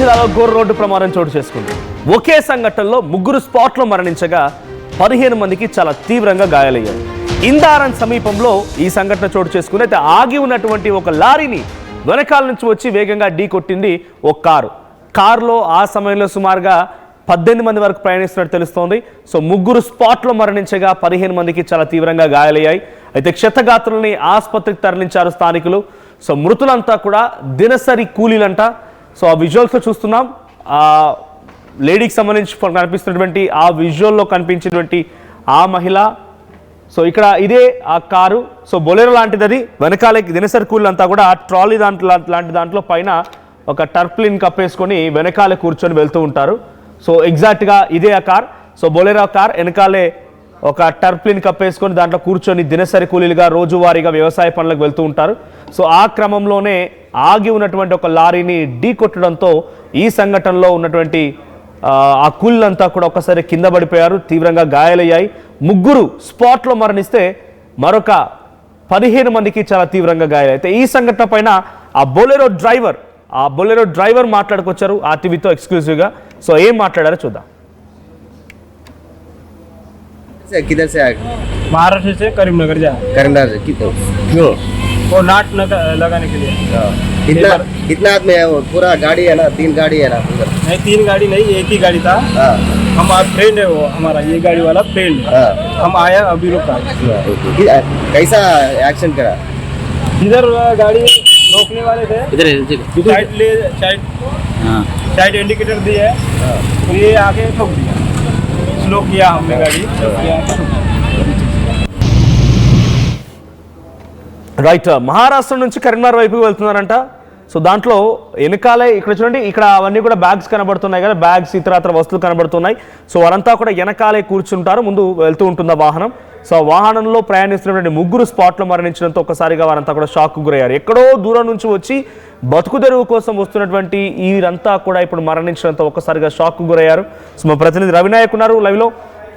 జిల్లాలో ఘోర రోడ్డు ప్రమాదం చోటు చేసుకుంది. ఒకే సంఘటనలో ముగ్గురు స్పాట్లో మరణించగా 15 మందికి చాలా తీవ్రంగా గాయాలయ్యాయి. ఇందారం సమీపంలో ఈ సంఘటన చోటు చేసుకుంది. అయితే ఆగి ఉన్నటువంటి ఒక లారీని వెనకాల నుంచి వచ్చి వేగంగా ఢీ కొట్టింది ఒక కారులో ఆ సమయంలో సుమారుగా 18 మంది వరకు ప్రయాణిస్తున్నట్టు తెలుస్తోంది. సో ముగ్గురు స్పాట్లో మరణించగా 15 మందికి చాలా తీవ్రంగా గాయాలయ్యాయి. అయితే క్షతగాత్రులని ఆసుపత్రికి తరలించారు స్థానికులు. సో మృతులంతా కూడా దినసరి కూలీలంట. సో ఆ విజువల్స్లో చూస్తున్నాం. ఆ లేడీకి సంబంధించి కనిపిస్తున్నటువంటి ఆ విజువల్లో కనిపించినటువంటి ఆ మహిళ. సో ఇక్కడ ఇదే ఆ కారు. సో బొలెరో లాంటిది, అది వెనకాలకి దినసరి కూలీలంతా కూడా ట్రాలీ లాంటి దాంట్లో పైన ఒక టర్ప్లిన్ కప్పేసుకొని వెనకాలే కూర్చొని వెళ్తూ ఉంటారు. సో ఎగ్జాక్ట్గా ఇదే ఆ కార్. సో బొలెరో కార్ వెనకాలే ఒక టర్ప్లిన్ కప్పేసుకొని దాంట్లో కూర్చొని దినసరి కూలీలుగా రోజువారీగా వ్యవసాయ పనులకు వెళ్తూ ఉంటారు. సో ఆ క్రమంలోనే ఆగి ఉన్నటువంటి ఒక లారీని ఢీ కొట్టడంతో ఈ సంఘటనలో ఉన్నటువంటి ఆ కూలీలంతా కూడా ఒక్కసారి కింద పడిపోయారు, తీవ్రంగా గాయాలయ్యాయి. ముగ్గురు స్పాట్లో మరణిస్తే మరొక 15 మందికి చాలా తీవ్రంగా గాయాలు. అయితే ఈ సంఘటన పైన ఆ బొలెరో డ్రైవర్ మాట్లాడుకొచ్చారు ఆర్టీవీతో ఎక్స్క్లూజివ్గా. సో ఏం మాట్లాడారో చూద్దాం. किधर से आए? महाराष्ट्र से करीमनगर जा करीमनगर से किधर? क्यों? वो नाट लगाने के लिए। कितना कितना आदमी है? वो पूरा गाड़ी है ना, 3 गाड़ी है ना उधर? नहीं 3 गाड़ी नहीं, एक ही गाड़ी था। हमारा फ्रेंड है वो, हमारा ये गाड़ी वाला फ्रेंड। हम आया अभी रुका। कैसा एक्शन करा? इधर गाड़ी रोकने वाले थे, साइड इंडिकेटर दिए, ये आके ठोक दिया, स्लो किया हमने गाड़ी। రైట్, మహారాష్ట్ర నుంచి కరీంనగర్ వైపుకి వెళ్తున్నారంట. సో దాంట్లో వెనకాలే ఇక్కడ చూడండి, ఇక్కడ అవన్నీ కూడా బ్యాగ్స్ కనబడుతున్నాయి కదా, బ్యాగ్స్ ఇతరత్ర వస్తువులు కనబడుతున్నాయి. సో వారంతా కూడా వెనకాలే కూర్చుంటారు, ముందు వెళ్తూ ఉంటుంది వాహనం. సో వాహనంలో ప్రయాణిస్తున్నటువంటి ముగ్గురు స్పాట్లో మరణించడంతో ఒక్కసారిగా వారంతా కూడా షాక్కు గురయ్యారు. ఎక్కడో దూరం నుంచి వచ్చి బతుకు తెరువు కోసం వస్తున్నటువంటి వీరంతా కూడా ఇప్పుడు మరణించడంతో ఒక్కసారిగా షాక్కు గురయ్యారు. సో మా ప్రతినిధి రవినాయక్ ఉన్నారు లైవ్లో.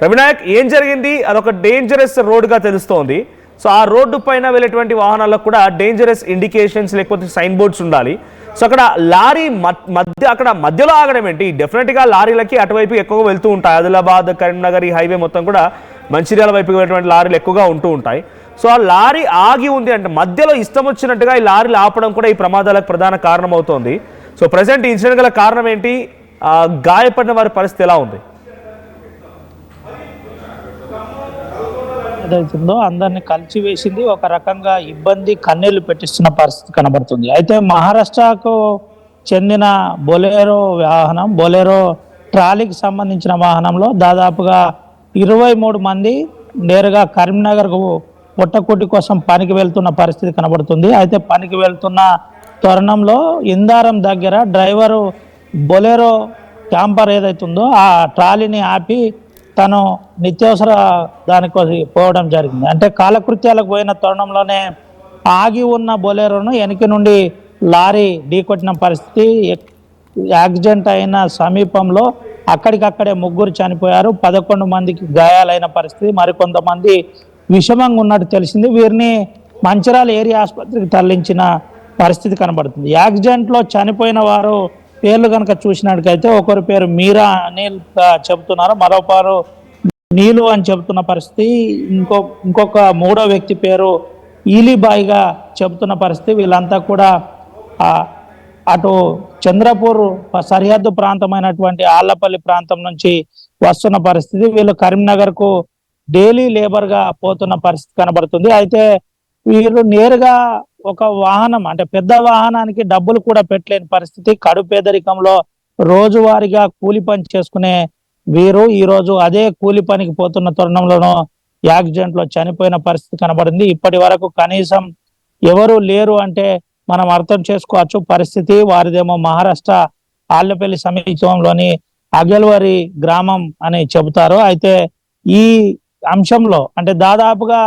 రవినాయక్, ఏం జరిగింది? అదొక డేంజరస్ రోడ్డుగా తెలుస్తోంది. సో ఆ రోడ్డు పైన వెళ్ళేటువంటి వాహనాలకు కూడా డేంజరస్ ఇండికేషన్స్ లేకపోతే సైన్ బోర్డ్స్ ఉండాలి. సో అక్కడ లారీ మధ్యలో ఆగడం ఏంటి? డెఫినెట్గా లారీలకి అటువైపు ఎక్కువగా వెళ్తూ ఉంటాయి. ఆదిలాబాద్ కరీంనగర్ ఈ హైవే మొత్తం కూడా మంచిర్యాల వైపుకి వెళ్ళేటువంటి లారీలు ఎక్కువగా ఉంటూ ఉంటాయి. సో ఆ లారీ ఆగి ఉంది అంటే మధ్యలో ఇష్టం వచ్చినట్టుగా ఈ లారీలు ఆపడం కూడా ఈ ప్రమాదాలకు ప్రధాన కారణం అవుతోంది. సో ప్రజెంట్ ఈ ఇన్సిడెంట్ గల కారణం ఏంటి? గాయపడిన వారి పరిస్థితి ఎలా ఉంది? ఏదైతుందో అందరినీ కలిచివేసింది, ఒక రకంగా ఇబ్బంది, కన్నీళ్లు పెట్టిస్తున్న పరిస్థితి కనబడుతుంది. అయితే మహారాష్ట్రకు చెందిన బొలెరో వాహనం, బొలెరో ట్రాలీకి సంబంధించిన వాహనంలో దాదాపుగా 23 మంది నేరుగా కరీంనగర్కు పొట్టకుటి కోసం పనికి వెళ్తున్న పరిస్థితి కనబడుతుంది. అయితే పనికి వెళ్తున్న తరుణంలో ఇందారం దగ్గర డ్రైవరు బొలెరో క్యాంపర్ ఏదైతుందో ఆ ట్రాలీని ఆపి తను నిత్యావసర దానికి పోవడం జరిగింది. అంటే కాలకృత్యాలకు పోయిన తరుణంలోనే ఆగి ఉన్న బొలెరోను వెనక నుండి లారీ ఢీకొట్టిన పరిస్థితి. యాక్సిడెంట్ అయిన సమీపంలో అక్కడికక్కడే ముగ్గురు చనిపోయారు, 11 మందికి గాయాలైన పరిస్థితి, మరికొంతమంది విషమంగా ఉన్నట్టు తెలిసింది. వీరిని మంచిర్యాల ఏరియా ఆసుపత్రికి తరలించిన పరిస్థితి కనబడుతుంది. యాక్సిడెంట్లో చనిపోయిన వారు పేర్లు కనుక చూసినట్టుకైతే ఒకరి పేరు మీరా అనిల్ చెబుతున్నారు, మరొకరు నీలు అని చెబుతున్న పరిస్థితి, ఇంకొక మూడో వ్యక్తి పేరు ఈలీబాయిగా చెబుతున్న పరిస్థితి. వీళ్ళంతా కూడా అటు చంద్రపూర్ సరిహద్దు ప్రాంతమైనటువంటి ఆళ్లపల్లి ప్రాంతం నుంచి వస్తున్న పరిస్థితి. వీళ్ళు కరీంనగర్కు డైలీ లేబర్గా పోతున్న పరిస్థితి కనబడుతుంది. అయితే వీళ్ళు నేరుగా ఒక వాహనం అంటే పెద్ద వాహనానికి డబ్బులు కూడా పెట్టలేని పరిస్థితి, కడు పేదరికంలో రోజువారీగా కూలి పని చేసుకునే వీరు ఈరోజు అదే కూలి పనికి పోతున్న తరుణంలోనూ యాక్సిడెంట్ లో చనిపోయిన పరిస్థితి కనబడింది. ఇప్పటి వరకు కనీసం ఎవరు లేరు అంటే మనం అర్థం చేసుకోవచ్చు పరిస్థితి. వారిదేమో మహారాష్ట్ర ఆళ్లపల్లి సమీపంలోని అగల్వరి గ్రామం అని చెబుతారు. అయితే ఈ అంశంలో అంటే దాదాపుగా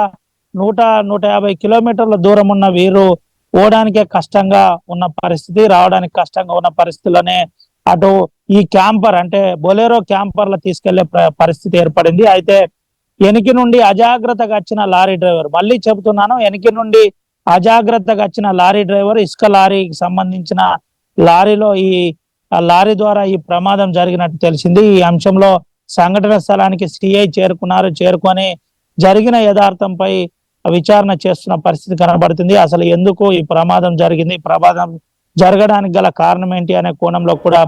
100-150 కిలోమీటర్ల దూరం ఉన్న వీరు పోవడానికే కష్టంగా ఉన్న పరిస్థితి, రావడానికి కష్టంగా ఉన్న పరిస్థితిలోనే అటు ఈ క్యాంపర్ అంటే బొలెరో క్యాంపర్లు తీసుకెళ్లే పరిస్థితి ఏర్పడింది. అయితే వెనక నుండి అజాగ్రత్తగా వచ్చిన లారీ డ్రైవర్, మళ్ళీ చెబుతున్నాను, వెనక నుండి అజాగ్రత్తగా వచ్చిన లారీ డ్రైవర్ ఇసుక లారీకి సంబంధించిన లారీలో ఈ ఆ లారీ ద్వారా ఈ ప్రమాదం జరిగినట్టు తెలిసింది. ఈ అంశంలో సంఘటన స్థలానికి సిఐ చేరుకొని జరిగిన యథార్థంపై విచారణ చేస్తున్న పరిస్థితి కనబడుతుంది. అసలు ఎందుకు ఈ ప్రమాదం జరిగింది, ప్రమాదం జరగడానికి గల కారణం ఏంటి అనే కోణంలో కూడా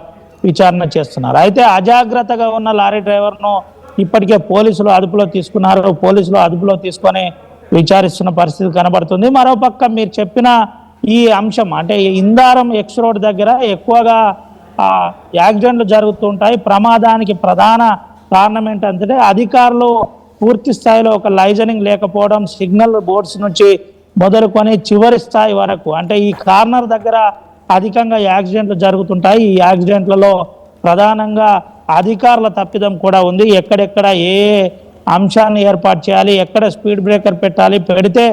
విచారణ చేస్తున్నారు. అయితే అజాగ్రత్తగా ఉన్న లారీ డ్రైవర్ను ఇప్పటికే పోలీసులు అదుపులో తీసుకున్నారు. పోలీసులు అదుపులో తీసుకొని విచారిస్తున్న పరిస్థితి కనబడుతుంది. మరోపక్క మీరు చెప్పిన ఈ అంశం అంటే ఇందారం ఎక్స్ రోడ్ దగ్గర ఎక్కువగా యాక్సిడెంట్లు జరుగుతుంటాయి. ప్రమాదానికి ప్రధాన కారణం ఏంటంటే అధికారులు పూర్తి స్థాయిలో ఒక లైజనింగ్ లేకపోవడం, సిగ్నల్ బోర్డ్స్ నుంచి మొదలుకొని చివరి స్థాయి వరకు అంటే ఈ కార్నర్ దగ్గర అధికంగా యాక్సిడెంట్లు జరుగుతుంటాయి. ఈ యాక్సిడెంట్లలో ప్రధానంగా అధికారుల తప్పిదం కూడా ఉంది. ఎక్కడెక్కడ ఏ అంశాన్ని ఏర్పాటు చేయాలి, ఎక్కడ స్పీడ్ బ్రేకర్ పెట్టాలి, పెడితే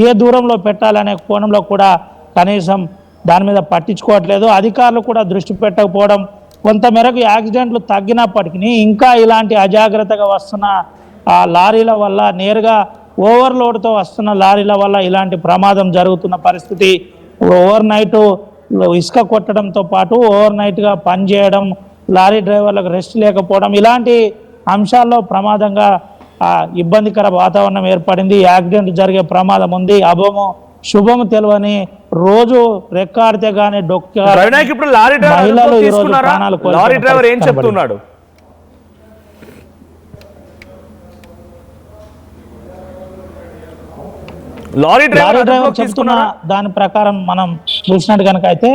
ఏ దూరంలో పెట్టాలనే కోణంలో కూడా కనీసం దాని మీద పట్టించుకోవట్లేదు. అధికారులు కూడా దృష్టి పెట్టకపోవడం కొంతమేరకు యాక్సిడెంట్లు తగ్గినప్పటికీ ఇంకా ఇలాంటి అజాగ్రత్తగా వస్తున్న లారీల వల్ల, నేరుగా ఓవర్లోడ్తో వస్తున్న లారీల వల్ల ఇలాంటి ప్రమాదం జరుగుతున్న పరిస్థితి. ఓవర్ నైట్ ఇసుక కొట్టడంతో పాటు ఓవర్ నైట్గా పనిచేయడం, లారీ డ్రైవర్లకు రెస్ట్ లేకపోవడం, ఇలాంటి అంశాల్లో ప్రమాదంగా ఇబ్బందికర వాతావరణం ఏర్పడింది. యాక్సిడెంట్ జరిగే ప్రమాదం ఉంది. అభము శుభము తెలియని రోజు రెక్కాడితే గానీ మహిళలు ఈరోజు ప్రాణాలు చెప్తున్నాడు. లారీ డ్రైవర్ చెప్తున్న దాని ప్రకారం మనం చూసినట్టు కనుక అయితే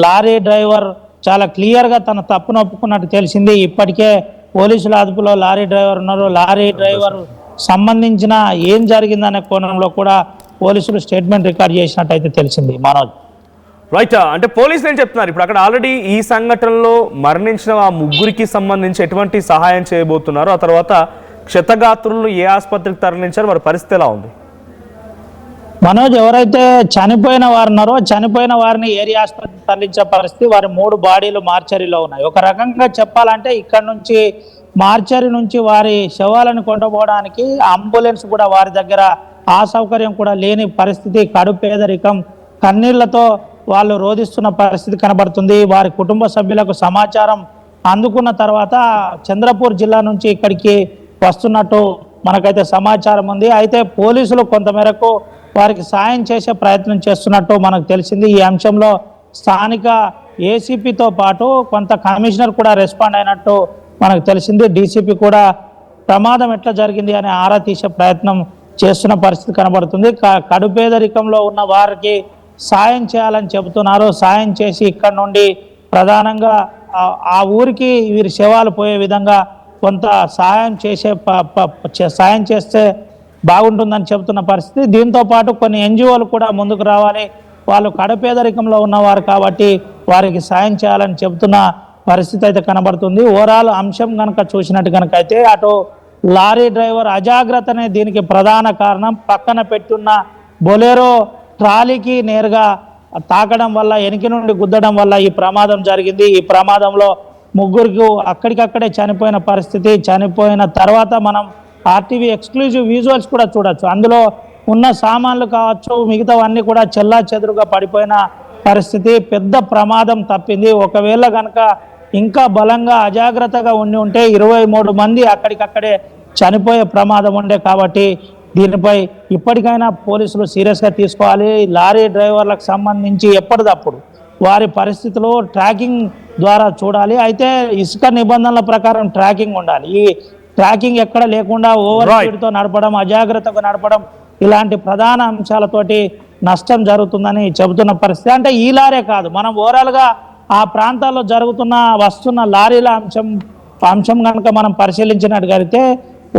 లారీ డ్రైవర్ చాలా క్లియర్ గా తన తప్పును ఒప్పుకున్నట్టు తెలిసింది. ఇప్పటికే పోలీసుల అదుపులో లారీ డ్రైవర్ ఉన్నారు. లారీ డ్రైవర్ సంబంధించిన ఏం జరిగిందనే కోణంలో కూడా పోలీసులు స్టేట్మెంట్ రికార్డ్ చేసినట్టు అయితే తెలిసింది. మనోజ్ రైట్, అంటే పోలీసులు ఏం చెప్తున్నారు ఇప్పుడు అక్కడ ఆల్రెడీ ఈ సంఘటనలో మరణించిన ఆ ముగ్గురికి సంబంధించి ఎటువంటి సహాయం చేయబోతున్నారు, ఆ తర్వాత క్షతగాత్రులను ఏ ఆసుపత్రికి తరలించారు, వారి పరిస్థితి ఎలా ఉంది? మనోజ్, ఎవరైతే చనిపోయిన వారు ఉన్నారో చనిపోయిన వారిని ఏరియా ఆసుపత్రికి తరలించే పరిస్థితి, వారి 3 బాడీలు మార్చరీలో ఉన్నాయి. ఒక రకంగా చెప్పాలంటే ఇక్కడ నుంచి మార్చరీ నుంచి వారి శవాలను కొండపోవడానికి అంబులెన్స్ కూడా వారి దగ్గర ఆ సౌకర్యం కూడా లేని పరిస్థితి. కడు పేదరికం, కన్నీళ్లతో వాళ్ళు రోధిస్తున్న పరిస్థితి కనబడుతుంది. వారి కుటుంబ సభ్యులకు సమాచారం అందుకున్న తర్వాత చంద్రపూర్ జిల్లా నుంచి ఇక్కడికి వస్తున్నట్టు మనకైతే సమాచారం ఉంది. అయితే పోలీసులు కొంతమేరకు వారికి సాయం చేసే ప్రయత్నం చేస్తున్నట్టు మనకు తెలిసింది. ఈ అంశంలో స్థానిక ఏసీపీతో పాటు కొంత కమిషనర్ కూడా రెస్పాండ్ అయినట్టు మనకు తెలిసింది. డీసీపీ కూడా ప్రమాదం ఎట్లా జరిగింది అని ఆరా తీసే ప్రయత్నం చేస్తున్న పరిస్థితి కనబడుతుంది. కడు పేదరికంలో ఉన్న వారికి సాయం చేయాలని చెబుతున్నారు. సాయం చేసి ఇక్కడ నుండి ప్రధానంగా ఆ ఊరికి వీరి శవాలు పోయే విధంగా కొంత సాయం చేస్తే బాగుంటుందని చెబుతున్న పరిస్థితి. దీంతో పాటు కొన్ని ఎన్జిఓలు కూడా ముందుకు రావాలి. వాళ్ళు కడపేదరికంలో ఉన్నవారు కాబట్టి వారికి సాయం చేయాలని చెబుతున్న పరిస్థితి అయితే కనబడుతుంది. ఓవరాల్ అంశం కనుక చూసినట్టు కనుక అయితే అటు లారీ డ్రైవర్ అజాగ్రత్తనే దీనికి ప్రధాన కారణం. పక్కన పెట్టున్న బొలెరో ట్రాలీకి నేరుగా తాకడం వల్ల, వెనక నుండి గుద్దడం వల్ల ఈ ప్రమాదం జరిగింది. ఈ ప్రమాదంలో ముగ్గురికి అక్కడికక్కడే చనిపోయిన పరిస్థితి. చనిపోయిన తర్వాత మనం ఆర్టీవీ ఎక్స్క్లూజివ్ విజువల్స్ కూడా చూడొచ్చు. అందులో ఉన్న సామాన్లు కావచ్చు, మిగతావన్నీ కూడా చెల్లా చెదురుగా పడిపోయిన పరిస్థితి. పెద్ద ప్రమాదం తప్పింది. ఒకవేళ కనుక ఇంకా బలంగా అజాగ్రత్తగా ఉంటే 23 మంది అక్కడికక్కడే చనిపోయే ప్రమాదం ఉండే. కాబట్టి దీనిపై ఇప్పటికైనా పోలీసులు సీరియస్గా తీసుకోవాలి. లారీ డ్రైవర్లకు సంబంధించి ఎప్పటికప్పుడు వారి పరిస్థితిలో ట్రాకింగ్ ద్వారా చూడాలి. అయితే ఇసుక నిబంధనల ప్రకారం ట్రాకింగ్ ఉండాలి. ఈ ట్రాకింగ్ ఎక్కడ లేకుండా ఓవర్ స్పీడ్తో నడపడం, అజాగ్రత్తగా నడపడం, ఇలాంటి ప్రధాన అంశాలతోటి నష్టం జరుగుతుందని చెబుతున్న పరిస్థితి. అంటే ఈ లారీ కాదు, మనం ఓవరాల్గా ఆ ప్రాంతాల్లో వస్తున్న లారీల అంశం కనుక మనం పరిశీలించినట్టుగైతే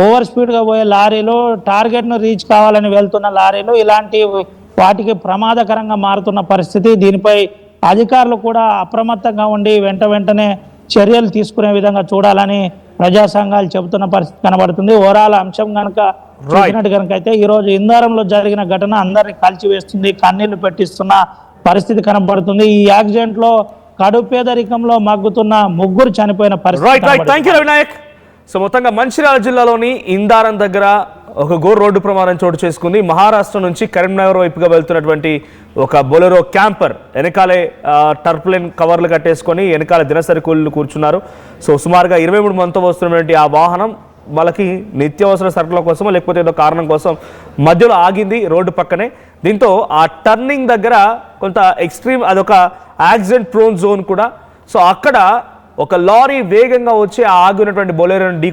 ఓవర్ స్పీడ్గా పోయే లారీలు, టార్గెట్ను రీచ్ కావాలని వెళ్తున్న లారీలు, ఇలాంటి వాటికి ప్రమాదకరంగా మారుతున్న పరిస్థితి. దీనిపై అధికారులు కూడా అప్రమత్తంగా ఉండి వెంటనే చర్యలు తీసుకునే విధంగా చూడాలని ప్రజా సంఘాలు చెబుతున్న పరిస్థితి కనబడుతుంది. ఓవరాల్ అంశం కనుక చూసినట్టు కనుక అయితే ఈరోజు ఇందారంలో జరిగిన ఘటన అందరినీ కలిచివేస్తుంది, కన్నీళ్లు పెట్టిస్తున్న పరిస్థితి కనబడుతుంది. ఈ యాక్సిడెంట్ లో కడు పేదరికంలో మగ్గుతున్న ముగ్గురు చనిపోయిన పరిస్థితి. సో మొత్తంగా మంచిర్యాల జిల్లాలోని ఇందారం దగ్గర ఒక ఘోర రోడ్డు ప్రమాదం చోటు చేసుకుంది. మహారాష్ట్ర నుంచి కరీంనగర్ వైపుగా వెళ్తున్నటువంటి ఒక బొలెరో క్యాంపర్ వెనకాలే టర్ప్లైన్ కవర్లు కట్టేసుకొని వెనకాల దినసరి కూలీలు కూర్చున్నారు. సో సుమారుగా 23 మందితో వస్తున్నటువంటి ఆ వాహనం వాళ్ళకి నిత్యావసర సరుకుల కోసమో లేకపోతే ఏదో కారణం కోసం మధ్యలో ఆగింది రోడ్డు పక్కనే. దీంతో ఆ టర్నింగ్ దగ్గర కొంత ఎక్స్ట్రీమ్, అదొక యాక్సిడెంట్ ప్రోన్ జోన్ కూడా. సో అక్కడ ఒక లారీ వేగంగా వచ్చి ఆగినటువంటి బొలెరోని ఢీ